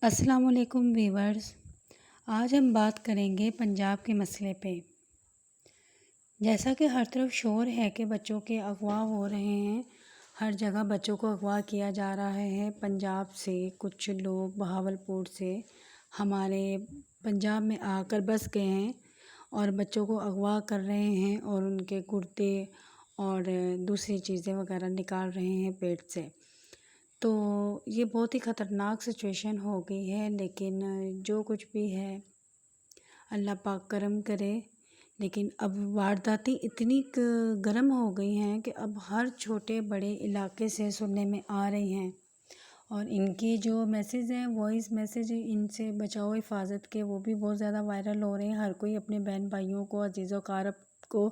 السلام علیکم ویورز، آج ہم بات کریں گے پنجاب کے مسئلے پہ۔ جیسا کہ ہر طرف شور ہے کہ بچوں کے اغوا ہو رہے ہیں، ہر جگہ بچوں کو اغوا کیا جا رہا ہے۔ پنجاب سے کچھ لوگ بہاولپور سے ہمارے پنجاب میں آ کر بس گئے ہیں اور بچوں کو اغوا کر رہے ہیں اور ان کے کرتے اور دوسری چیزیں وغیرہ نکال رہے ہیں پیٹ سے۔ تو یہ بہت ہی خطرناک سچویشن ہو گئی ہے، لیکن جو کچھ بھی ہے اللہ پاک کرم کرے۔ لیکن اب وارداتیں اتنی گرم ہو گئی ہیں کہ اب ہر چھوٹے بڑے علاقے سے سننے میں آ رہی ہیں، اور ان کی جو میسیج ہیں، وائس میسیج ان سے بچاؤ حفاظت کے، وہ بھی بہت زیادہ وائرل ہو رہے ہیں۔ ہر کوئی اپنے بہن بھائیوں کو، عزیز و اقارب کو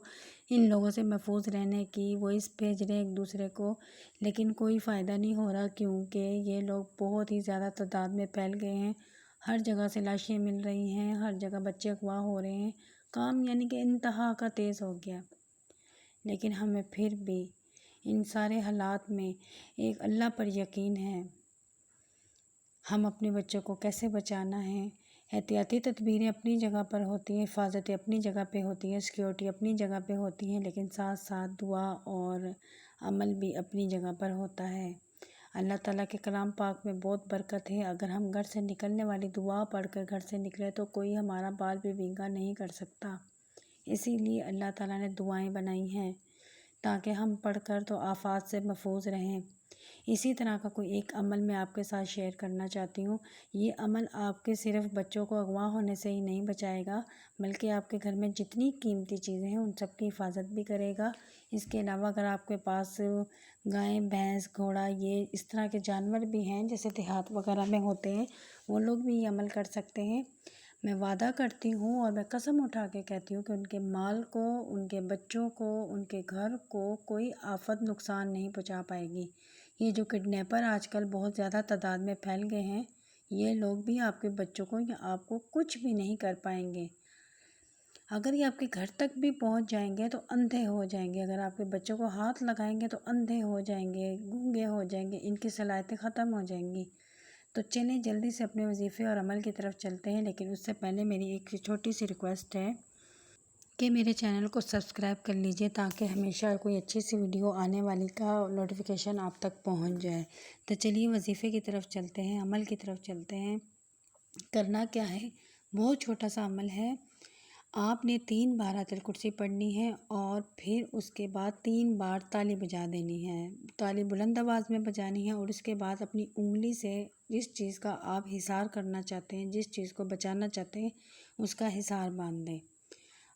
ان لوگوں سے محفوظ رہنے کی وائس بھیج رہے ہیں ایک دوسرے کو، لیکن کوئی فائدہ نہیں ہو رہا، کیونکہ یہ لوگ بہت ہی زیادہ تعداد میں پھیل گئے ہیں۔ ہر جگہ سے لاشیں مل رہی ہیں، ہر جگہ بچے اغوا ہو رہے ہیں، کام یعنی کہ انتہا کا تیز ہو گیا۔ لیکن ہمیں پھر بھی ان سارے حالات میں ایک اللہ پر یقین ہے۔ ہم اپنے بچوں کو کیسے بچانا ہے، احتیاطی تدبیریں اپنی جگہ پر ہوتی ہیں، حفاظتیں اپنی جگہ پہ ہوتی ہیں، سیکیورٹی اپنی جگہ پہ ہوتی ہیں، لیکن ساتھ ساتھ دعا اور عمل بھی اپنی جگہ پر ہوتا ہے۔ اللہ تعالیٰ کے کلام پاک میں بہت برکت ہے۔ اگر ہم گھر سے نکلنے والی دعا پڑھ کر گھر سے نکلے تو کوئی ہمارا بال بھی بھینگا نہیں کر سکتا۔ اسی لیے اللہ تعالیٰ نے دعائیں بنائی ہیں تاکہ ہم پڑھ کر تو آفات سے محفوظ رہیں۔ اسی طرح کا کوئی ایک عمل میں آپ کے ساتھ شیئر کرنا چاہتی ہوں۔ یہ عمل آپ کے صرف بچوں کو اغوا ہونے سے ہی نہیں بچائے گا، بلکہ آپ کے گھر میں جتنی قیمتی چیزیں ہیں ان سب کی حفاظت بھی کرے گا۔ اس کے علاوہ اگر آپ کے پاس گائے، بھینس، گھوڑا، یہ اس طرح کے جانور بھی ہیں جیسے دیہات وغیرہ میں ہوتے ہیں، وہ لوگ بھی یہ عمل کر سکتے ہیں۔ میں وعدہ کرتی ہوں اور میں قسم اٹھا کے کہتی ہوں کہ ان کے مال کو، ان کے بچوں کو، ان کے گھر کو کوئی آفت نقصان نہیں پہنچا پائے گی۔ یہ جو کڈنیپر آج کل بہت زیادہ تعداد میں پھیل گئے ہیں، یہ لوگ بھی آپ کے بچوں کو یا آپ کو کچھ بھی نہیں کر پائیں گے۔ اگر یہ آپ کے گھر تک بھی پہنچ جائیں گے تو اندھے ہو جائیں گے، اگر آپ کے بچوں کو ہاتھ لگائیں گے تو اندھے ہو جائیں گے، گونگے ہو جائیں گے، ان کی صلاحیتیں ختم ہو جائیں گی۔ تو چلیں جلدی سے اپنے وظیفے اور عمل کی طرف چلتے ہیں، لیکن اس سے پہلے میری ایک چھوٹی سی ریکویسٹ ہے کہ میرے چینل کو سبسکرائب کر لیجئے تاکہ ہمیشہ کوئی اچھی سی ویڈیو آنے والی کا نوٹیفیکیشن آپ تک پہنچ جائے۔ تو چلیے وظیفے کی طرف چلتے ہیں، عمل کی طرف چلتے ہیں۔ کرنا کیا ہے، بہت چھوٹا سا عمل ہے۔ آپ نے 3 بار آیت الکرسی پڑھنی ہے اور پھر اس کے بعد 3 بار تالی بجا دینی ہے، تالی بلند آواز میں بجانی ہے، اور اس کے بعد اپنی انگلی سے جس چیز کا آپ حصار کرنا چاہتے ہیں، جس چیز کو بچانا چاہتے ہیں، اس کا حصار باندھ دیں۔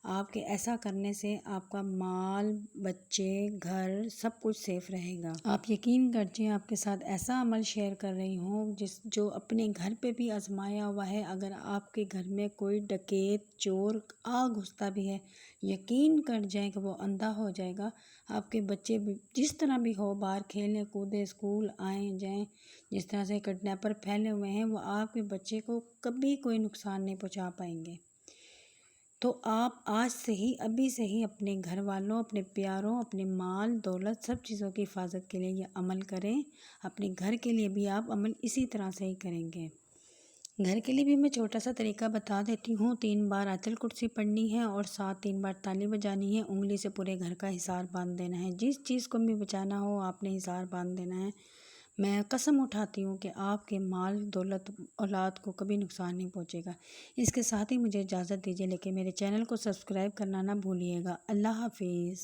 آپ کے ایسا کرنے سے آپ کا مال، بچے، گھر سب کچھ سیف رہے گا۔ آپ یقین کرجئے آپ کے ساتھ ایسا عمل شیئر کر رہی ہوں جو اپنے گھر پہ بھی آزمایا ہوا ہے۔ اگر آپ کے گھر میں کوئی ڈکیت، چور آ گھستا بھی ہے، یقین کر جائیں کہ وہ اندھا ہو جائے گا۔ آپ کے بچے بھی جس طرح بھی ہو، باہر کھیلیں کودیں، اسکول آئیں جائیں، جس طرح سے کڈنیپر پھیلے ہوئے ہیں، وہ آپ کے بچے کو کبھی کوئی نقصان نہیں پہنچا پائیں گے۔ تو آپ آج سے ہی، ابھی سے ہی اپنے گھر والوں، اپنے پیاروں، اپنے مال دولت سب چیزوں کی حفاظت کے لیے یہ عمل کریں۔ اپنے گھر کے لیے بھی آپ عمل اسی طرح سے ہی کریں گے۔ گھر کے لیے بھی میں چھوٹا سا طریقہ بتا دیتی ہوں۔ 3 بار آیت الکرسی پڑھنی ہے اور ساتھ 3 بار تالی بجانی ہے، انگلی سے پورے گھر کا حصار باندھ دینا ہے، جس چیز کو بھی بچانا ہو آپ نے حصار باندھ دینا ہے۔ میں قسم اٹھاتی ہوں کہ آپ کے مال، دولت، اولاد کو کبھی نقصان نہیں پہنچے گا۔ اس کے ساتھ ہی مجھے اجازت دیجیے، لیکن میرے چینل کو سبسکرائب کرنا نہ بھولیے گا۔ اللہ حافظ۔